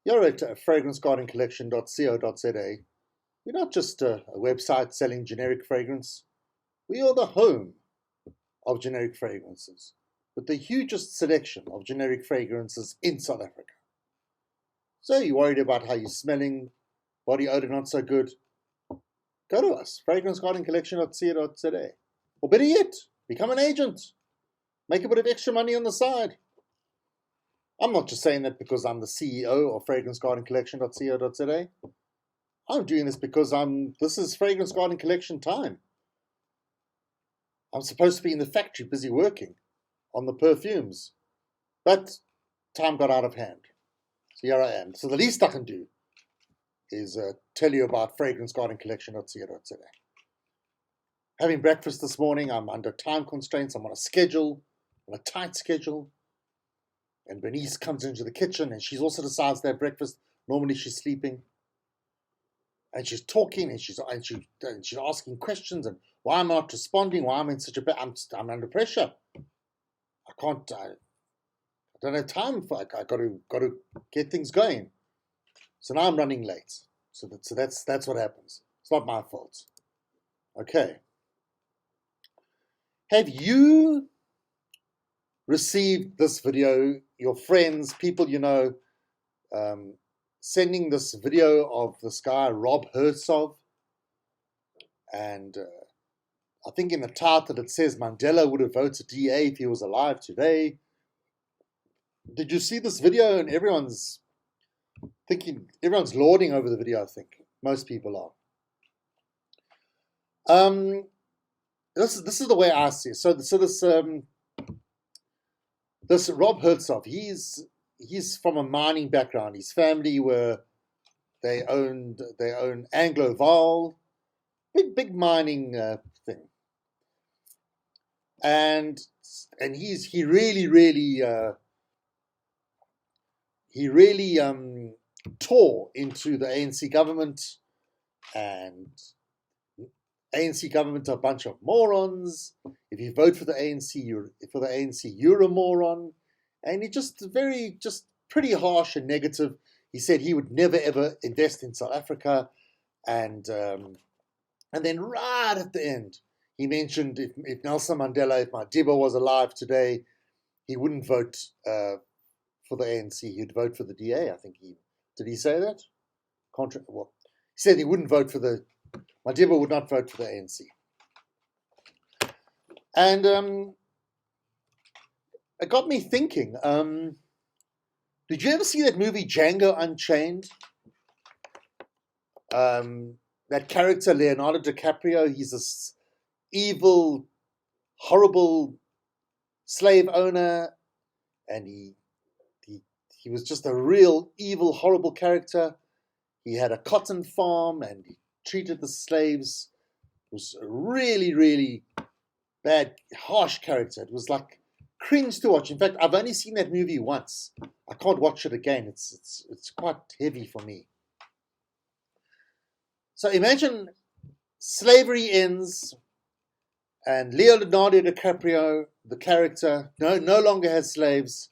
You're at fragrancegardencollection.co.za. We're not just a website selling generic fragrance. We are the home of generic fragrances, with the hugest selection of generic fragrances in South Africa. So you're worried about how you're smelling, body odor not so good? Go to us, fragrancegardencollection.co.za. Or better yet, become an agent. Make a bit of extra money on the side. I'm not just saying that because I'm the CEO of fragrancegardencollection.co.za. I'm doing this because this is Fragrance Garden Collection time. I'm supposed to be in the factory busy working on the perfumes, but time got out of hand. So here I am. So the least I can do is tell you about fragrancegardencollection.co.za. Having breakfast this morning, I'm under time constraints. I'm on a schedule, on a tight schedule. And Bernice comes into the kitchen and she's also decides to have breakfast. Normally she's sleeping. And she's talking and she's asking questions and why I'm not responding, why I'm in such a bad, I'm under pressure. I don't have time for it. I got to get things going. So now I'm running late. So that's what happens. It's not my fault. Okay. Have you received this video, your friends, people you know, sending this video of this guy, Rob Hersov? And I think in the title it says Mandela would have voted DA if he was alive today. Did you see this video? And everyone's lauding over the video, I think. Most people are. This is the way I see it. So this Rob Hersov, he's from a mining background. His family they own Anglo Val, big mining thing, and he really tore into the ANC government, and ANC government are a bunch of morons. If you vote for the ANC, you're a moron. And he just pretty harsh and negative. He said he would never ever invest in South Africa, and then right at the end, he mentioned if Nelson Mandela, if Madiba was alive today, he wouldn't vote for the ANC. He'd vote for the DA. I think did he say that? Well, he said he wouldn't vote for Madiba would not vote for the ANC. And it got me thinking, did you ever see that movie Django Unchained? That character, Leonardo DiCaprio, he's this evil, horrible slave owner, and he was just a real evil, horrible character. He had a cotton farm, and he treated the slaves. It was a really, really bad, harsh character. It was like cringe to watch. In fact, I've only seen that movie once. I can't watch it again. It's quite heavy for me. So imagine slavery ends, and Leonardo DiCaprio, the character, no longer has slaves,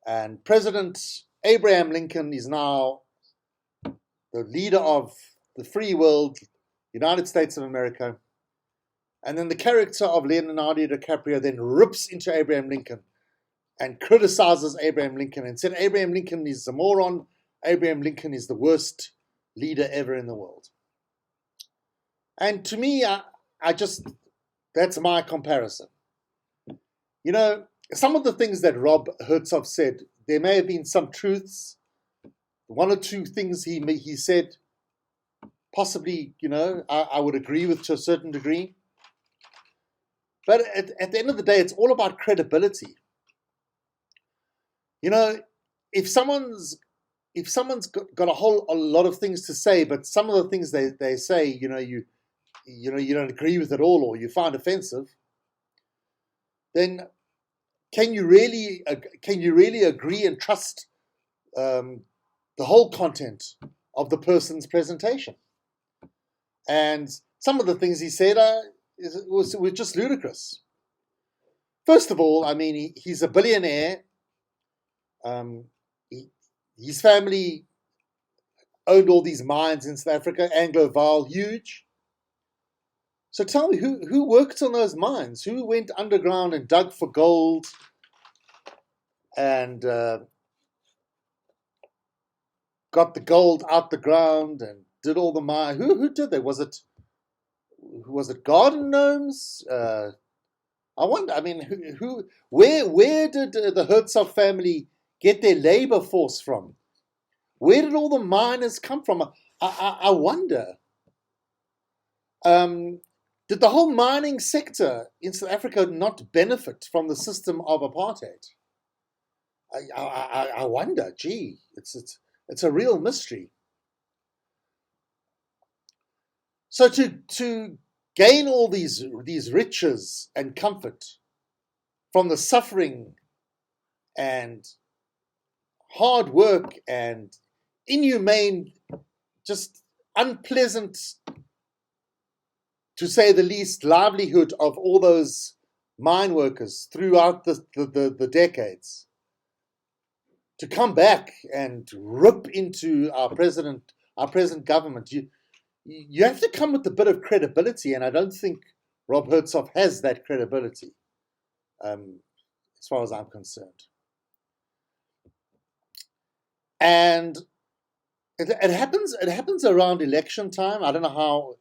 and President Abraham Lincoln is now the leader of the free world, United States of America. And then the character of Leonardo DiCaprio then rips into Abraham Lincoln and criticizes Abraham Lincoln and said Abraham Lincoln is a moron. Abraham Lincoln is the worst leader ever in the world. And to me, that's my comparison. You know, some of the things that Rob Hersov said, there may have been some truths. One or two things he said, possibly, I would agree with to a certain degree. But at the end of the day, it's all about credibility. If someone's got a lot of things to say, but some of the things they say, you don't agree with at all, or you find offensive, then can you really agree and trust the whole content of the person's presentation? And some of the things he said were just ludicrous. First of all, I mean, he's a billionaire. his family owned all these mines in South Africa, Anglo-Val, huge. So tell me, who worked on those mines? Who went underground and dug for gold and got the gold out the ground and did all the mine? Who did that? Was it garden gnomes? I wonder. I mean, where did the Hersov family get their labor force from? Where did all the miners come from? I wonder. Did the whole mining sector in South Africa not benefit from the system of apartheid? I wonder. Gee, it's a real mystery. So to gain all these riches and comfort from the suffering and hard work and inhumane, just unpleasant, to say the least, livelihood of all those mine workers throughout the decades, to come back and rip into our present government, you have to come with a bit of credibility, and I don't think Rob Hersov has that credibility, as far as I'm concerned. And it happens around election time. I don't know how.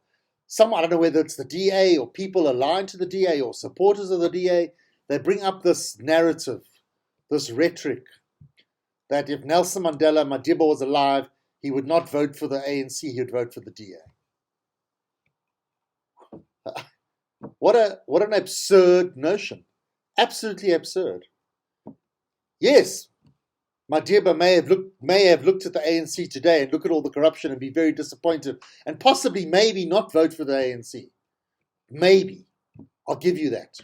I don't know whether it's the DA or people aligned to the DA or supporters of the DA. They bring up this narrative, this rhetoric, that if Nelson Mandela Madiba was alive, he would not vote for the ANC, he would vote for the DA. What an absurd notion. Absolutely absurd. Yes, Madiba may have looked at the ANC today and look at all the corruption and be very disappointed and possibly maybe not vote for the ANC. Maybe. I'll give you that.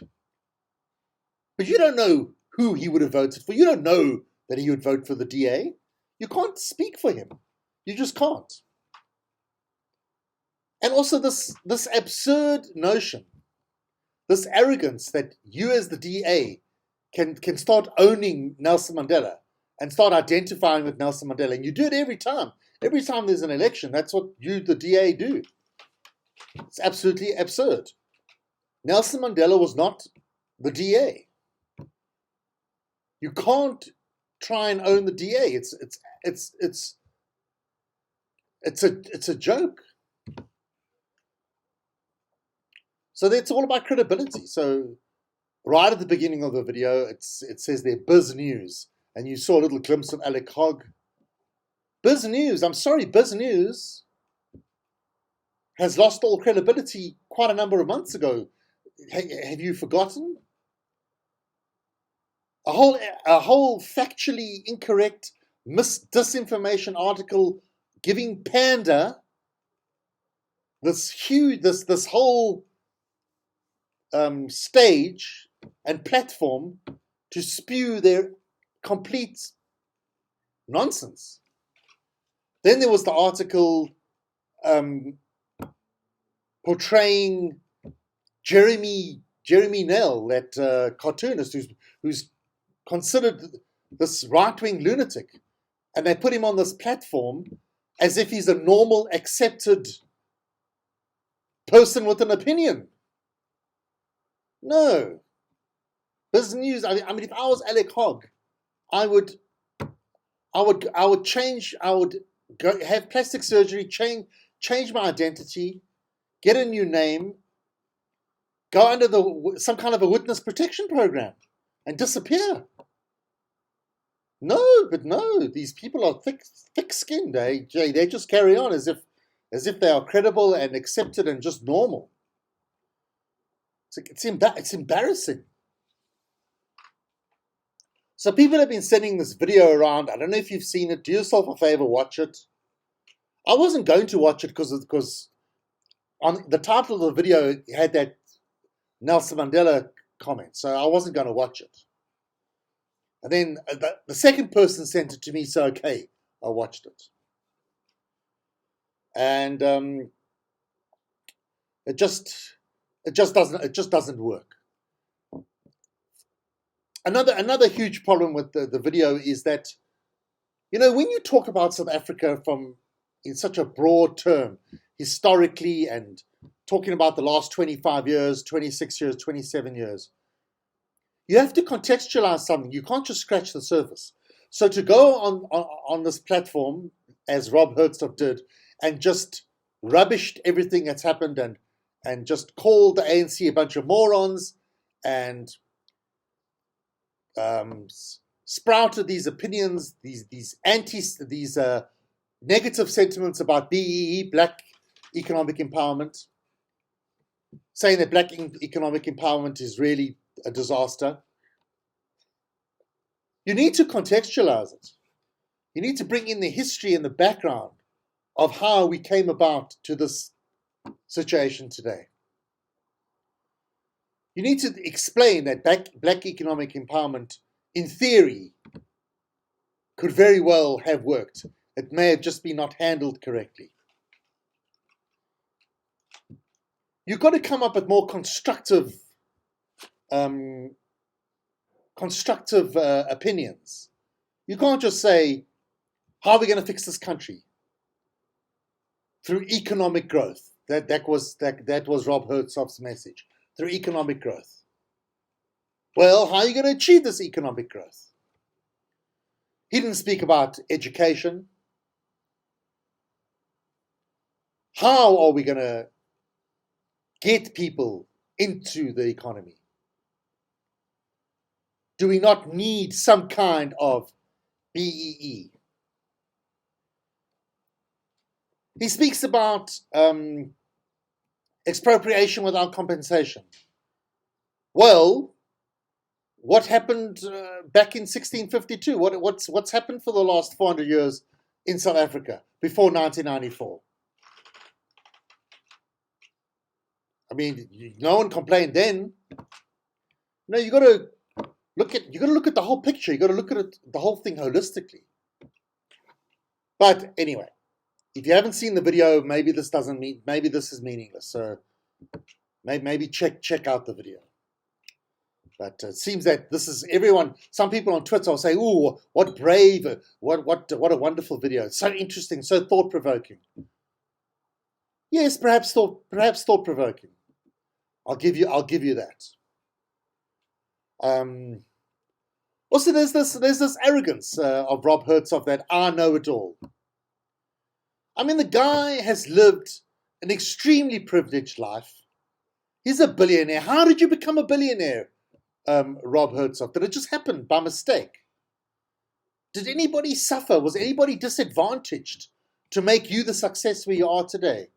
But you don't know who he would have voted for. You don't know that he would vote for the DA. You can't speak for him. You just can't. And also this absurd notion, this arrogance that you as the DA can start owning Nelson Mandela and start identifying with Nelson Mandela. And you do it every time. Every time there's an election, that's what you, the DA, do. It's absolutely absurd. Nelson Mandela was not the DA. You can't try and own the DA. It's a joke. So it's all about credibility. So right at the beginning of the video, it says there, Biz News. And you saw a little glimpse of Alec Hogg. Biz News, I'm sorry, Biz News has lost all credibility quite a number of months ago. Have you forgotten? A whole factually incorrect disinformation article giving Panda this whole stage and platform to spew their complete nonsense. Then there was the article portraying Jeremy Nell, that cartoonist who's considered this right-wing lunatic, and they put him on this platform as if he's a normal, accepted person with an opinion. No. Business News, I mean, if I was Alec Hogg, I would go have plastic surgery, change my identity, get a new name, go under some kind of a witness protection program, and disappear. No, these people are thick-skinned. They just carry on as if they are credible and accepted and just normal. It's embarrassing. So people have been sending this video around. I don't know if you've seen it. Do yourself a favor, watch it. I wasn't going to watch it because on the title of the video had that Nelson Mandela comment, so I wasn't going to watch it. And then the second person sent it to me, so okay, I watched it. And it just doesn't work. Another huge problem with the video is that You know, when you talk about South Africa in such a broad term, historically, and talking about the last 25 years, 26 years, 27 years, you have to contextualize something. You can't just scratch the surface. So to go on this platform, as Rob Hersov did, and just rubbished everything that's happened and just called the ANC a bunch of morons and sprouted these opinions, these negative sentiments about BEE, Black Economic Empowerment, saying that Black Economic Empowerment is really a disaster. You need to contextualize it. You need to bring in the history and the background of how we came about to this situation today. You need to explain that Black Economic Empowerment, in theory, could very well have worked. It may have just been not handled correctly. You've got to come up with more constructive opinions. You can't just say, how are we going to fix this country? Through economic growth. That was Rob Hersov's message. Through economic growth. Well, how are you going to achieve this economic growth? He didn't speak about education. How are we going to get people into the economy? Do we not need some kind of BEE? He speaks about expropriation without compensation. Well, what happened back in 1652? What's happened for the last 400 years in South Africa before 1994? I mean, no one complained then. No, you got to look at the whole picture. You got to look at the whole thing holistically. But anyway, if you haven't seen the video, maybe this is meaningless. So maybe check out the video. But it seems that this is everyone. Some people on Twitter will say, "Ooh, what brave! What a wonderful video! It's so interesting, so thought-provoking." Yes, perhaps thought-provoking. I'll give you that. Also, there's this arrogance of Rob Hersov that I know it all. I mean, the guy has lived an extremely privileged life. He's a billionaire. How did you become a billionaire, Rob Hersov? Did it just happen by mistake? Did anybody suffer? Was anybody disadvantaged to make you the success where you are today?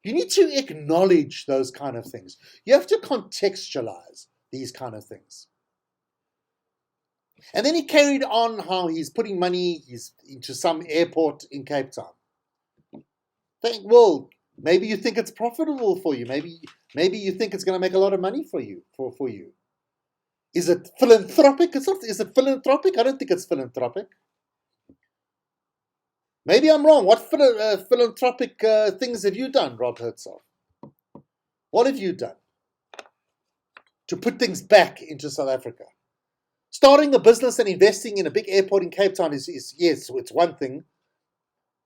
You need to acknowledge those kind of things. You have to contextualize these kind of things. And then he carried on how he's putting money into some airport in Cape Town. Well, maybe you think it's profitable for you. Maybe you think it's going to make a lot of money for you. Is it philanthropic? Is it philanthropic? I don't think it's philanthropic. Maybe I'm wrong. What philanthropic things have you done, Rob Hersov? What have you done to put things back into South Africa? Starting a business and investing in a big airport in Cape Town is yes, it's one thing,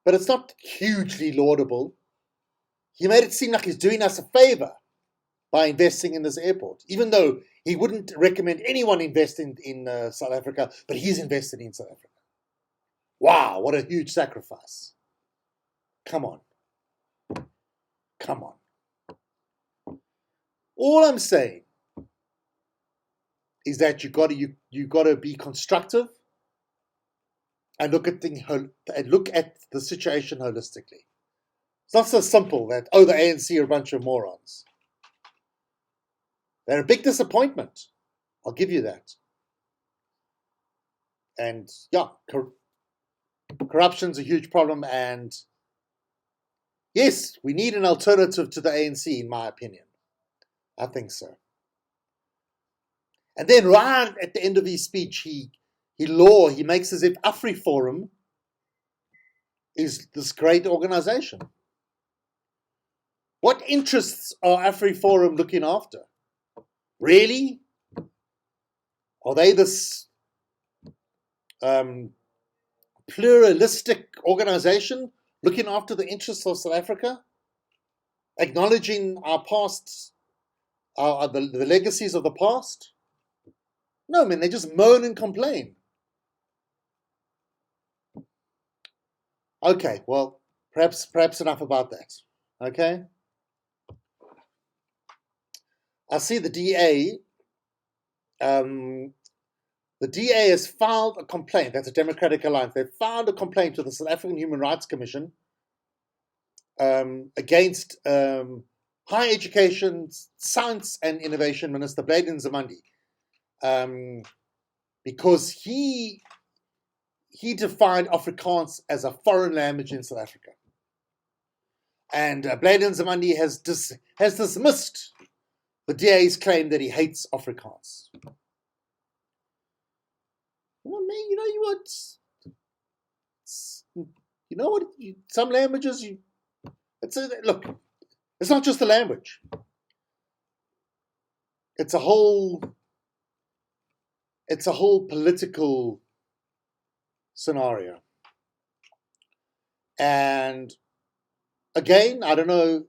but it's not hugely laudable. He made it seem like he's doing us a favor by investing in this airport, even though he wouldn't recommend anyone invest in South Africa, but he's invested in South Africa. Wow, what a huge sacrifice. Come on. All I'm saying is that you got to be constructive and look at the situation holistically. It's not so simple that the ANC are a bunch of morons. They're a big disappointment. I'll give you that. And yeah, corruption's a huge problem, and yes, we need an alternative to the ANC, in my opinion. I think so. And then right at the end of his speech, he makes as if AfriForum is this great organization. What interests are AfriForum looking after? Really? Are they this pluralistic organization looking after the interests of South Africa, acknowledging our past, the legacies of the past. No, man, they just moan and complain. Okay, well, perhaps enough about that. Okay? I see the DA. The DA has filed a complaint. That's a Democratic Alliance. They've filed a complaint to the South African Human Rights Commission against Higher Education, Science and Innovation Minister Blade Nzimande, because he defined Afrikaans as a foreign language in South Africa. And Blade Nzimande has dismissed the DA's claim that he hates Afrikaans. Some languages, look, it's not just the language. It's a whole political scenario. And again, I don't know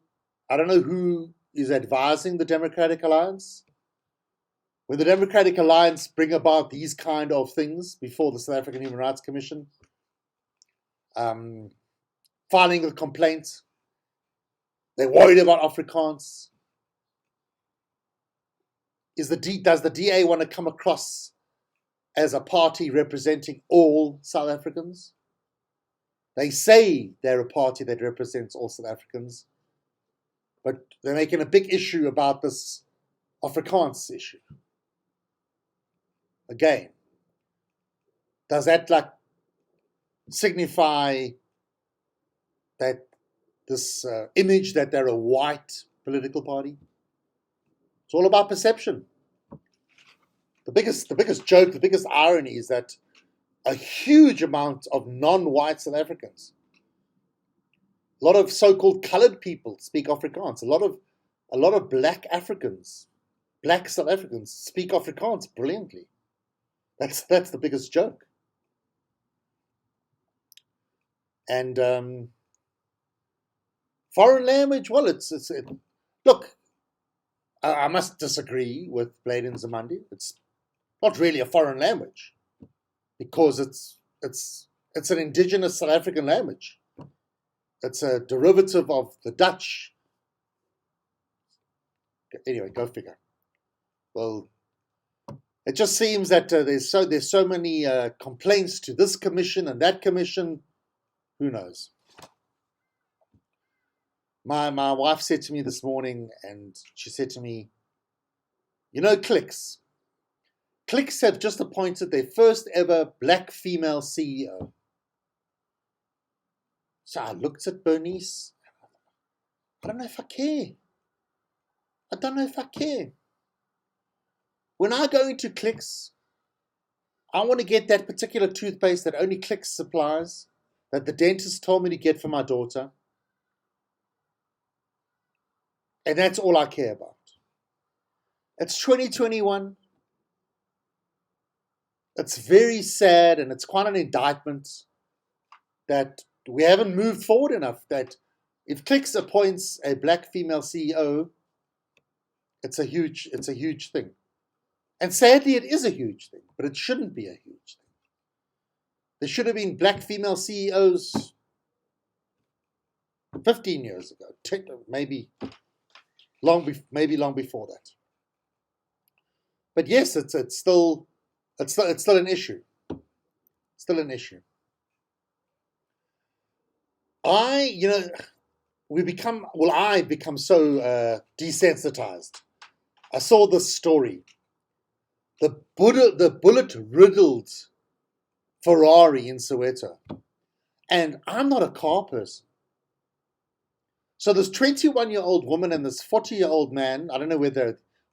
who is advising the Democratic Alliance. When the Democratic Alliance bring about these kind of things before the South African Human Rights Commission, filing a complaint, they're worried about Afrikaans. Does the DA want to come across as a party representing all South Africans? They say they're a party that represents all South Africans, but they're making a big issue about this Afrikaans issue. Again, does that signify that this image that they're a white political party? It's all about perception. The biggest joke, the biggest irony is that a huge amount of non-white South Africans, a lot of so-called colored people speak Afrikaans. A lot of black Africans, black South Africans speak Afrikaans brilliantly. That's the biggest joke. And foreign language, well, look, I must disagree with Blade Nzimande. It's not really a foreign language because it's an indigenous South African language. It's a derivative of the Dutch. Anyway, go figure. Well, it just seems that there's so many complaints to this commission and that commission. Who knows? My wife said to me this morning, and she said to me, Clicks have just appointed their first ever black female CEO. So I looked at Bernice. I don't know if I care. When I go into Clicks, I want to get that particular toothpaste that only Clicks supplies, that the dentist told me to get for my daughter. And that's all I care about. It's 2021. It's very sad, and it's quite an indictment that we haven't moved forward enough. That if Clicks appoints a black female CEO, it's a huge thing. And sadly, it is a huge thing, but it shouldn't be a huge thing. There should have been black female CEOs 15 years ago, maybe long before that. But yes, it's still an issue. Still an issue. I've become so desensitized. I saw this story. The bullet-riddled Ferrari in Soweto. And I'm not a car person. So this 21-year-old woman and this 40-year-old man, I don't know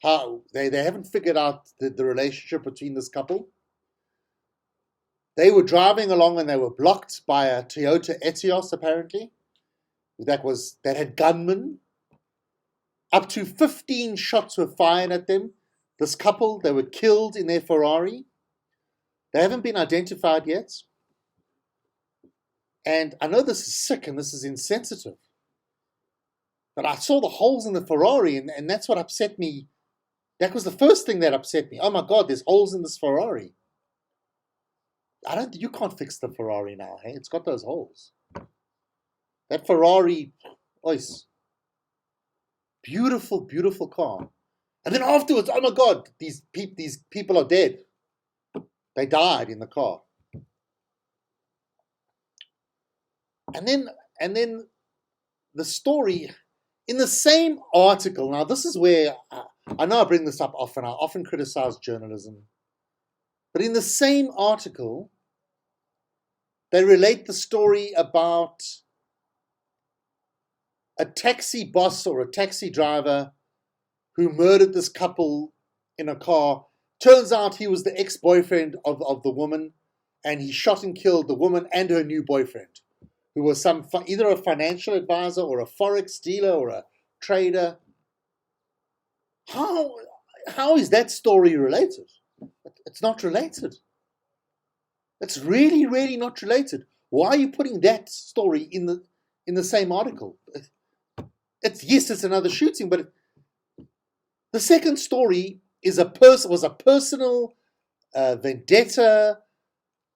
how they haven't figured out the relationship between this couple. They were driving along and they were blocked by a Toyota Etios, apparently. That had gunmen. Up to 15 shots were fired at them. This couple, they were killed in their Ferrari. They haven't been identified yet. And I know this is sick and this is insensitive, but I saw the holes in the Ferrari, and that's what upset me. That was the first thing that upset me. Oh my God, there's holes in this Ferrari. You can't fix the Ferrari now, hey? It's got those holes. That Ferrari, beautiful, beautiful car. And then afterwards, oh my God, these people are dead. They died in the car. And then the story in the same article. Now this is where I know I bring this up often. I often criticize journalism, but in the same article, they relate the story about a taxi boss or a taxi driver who murdered this couple in a car. Turns out he was the ex-boyfriend of the woman, and he shot and killed the woman and her new boyfriend, who was either a financial advisor or a forex dealer or a trader. How is that story related? It's not related. It's really, really not related. Why are you putting that story in the same article? It's another shooting, but the second story was a personal vendetta.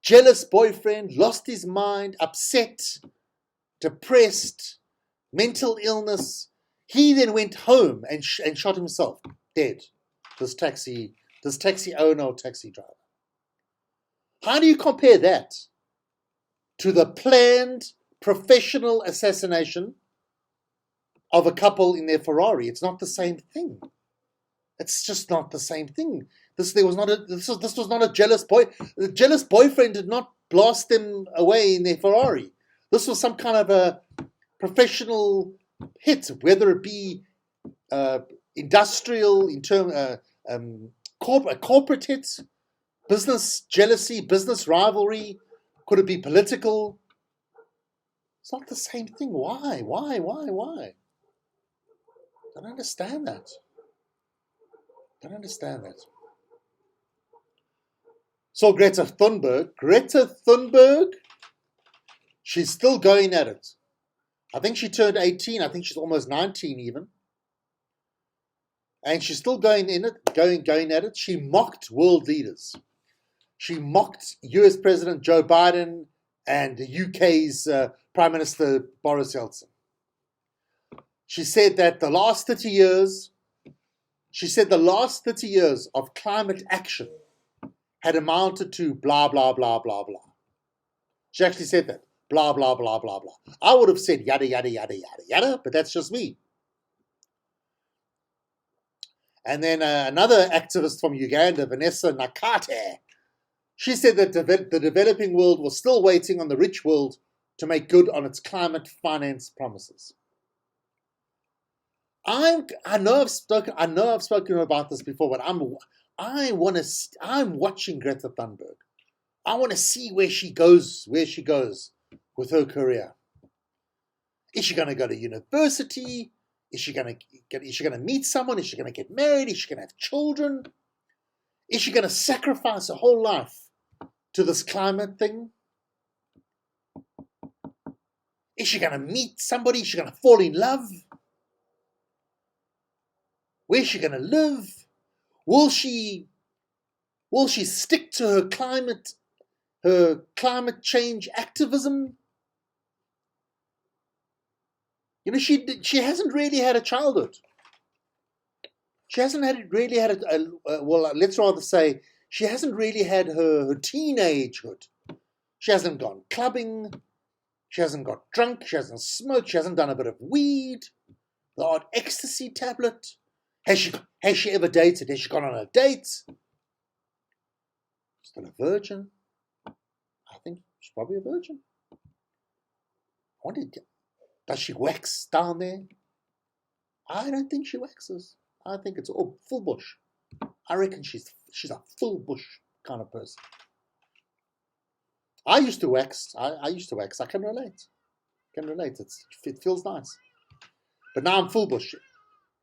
Jealous boyfriend, lost his mind, upset, depressed, mental illness. He then went home and shot himself dead. This taxi owner or taxi driver. How do you compare that to the planned professional assassination of a couple in their Ferrari? It's not the same thing. It's just not the same thing. This was not a jealous boy. The jealous boyfriend did not blast them away in their Ferrari. This was some kind of a professional hit, whether it be industrial, corporate hit, business jealousy, business rivalry. Could it be political? It's not the same thing. Why? I don't understand that. So Greta Thunberg, she's still going at it. I think she turned 18. I think she's almost 19 even. And she's still going at it. She mocked world leaders. She mocked US President Joe Biden and the UK's Prime Minister Boris Johnson. She said that the last 30 years of climate action had amounted to blah, blah, blah, blah, blah. She actually said that. Blah, blah, blah, blah, blah. I would have said yada, yada, yada, yada, yada, but that's just me. And then another activist from Uganda, Vanessa Nakate, she said that the developing world was still waiting on the rich world to make good on its climate finance promises. I know I've spoken about this before, but I'm watching Greta Thunberg. I want to see where she goes with her career. Is she going to go to university? Is she going to meet someone? Is she going to get married? Is she going to have children? Is she going to sacrifice her whole life to this climate thing? Is she going to meet somebody? Is she going to fall in love? Where's she going to live? Will she stick to her climate change activism? You know, she hasn't really had a childhood. She hasn't really had let's rather say she hasn't really had her teenagehood. She hasn't gone clubbing. She hasn't got drunk. She hasn't smoked. She hasn't done a bit of weed, the odd ecstasy tablet. Has she ever dated? Has she gone on a date? Still a virgin. I think she's probably a virgin. Does she wax down there? I don't think she waxes. I think it's all full bush. I reckon she's a full bush kind of person. I used to wax. I can relate. It feels nice. But now I'm full bush.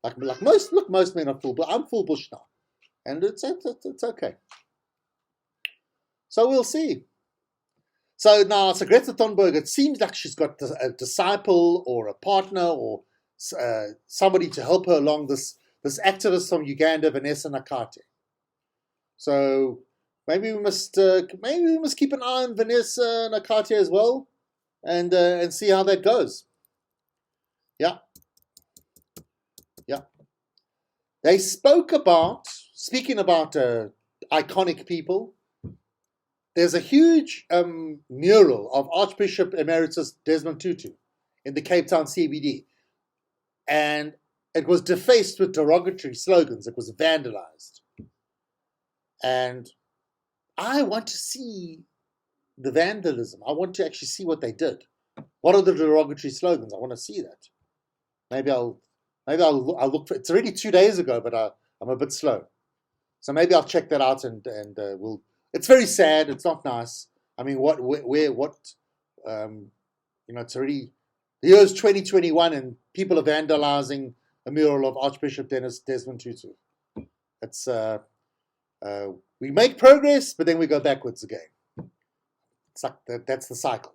Like most men are full bush. I'm full bush now, and it's okay. So we'll see. So now, so Greta Thunberg, it seems like she's got a disciple or a partner or somebody to help her along. This activist from Uganda, Vanessa Nakate. So maybe we must keep an eye on Vanessa Nakate as well, and see how that goes. Yeah, yeah. They speaking about iconic people. There's a huge mural of Archbishop Emeritus Desmond Tutu in the Cape Town CBD. And it was defaced with derogatory slogans. It was vandalized. And I want to see the vandalism. I want to actually see what they did. What are the derogatory slogans? I want to see that. Maybe I'll look for it. It's already 2 days ago, but I'm a bit slow. So maybe I'll check that out and we'll. It's very sad. It's not nice. I mean, it's already, the year is 2021 and people are vandalizing a mural of Archbishop Desmond Tutu. It's, we make progress, but then we go backwards again. It's like that's the cycle.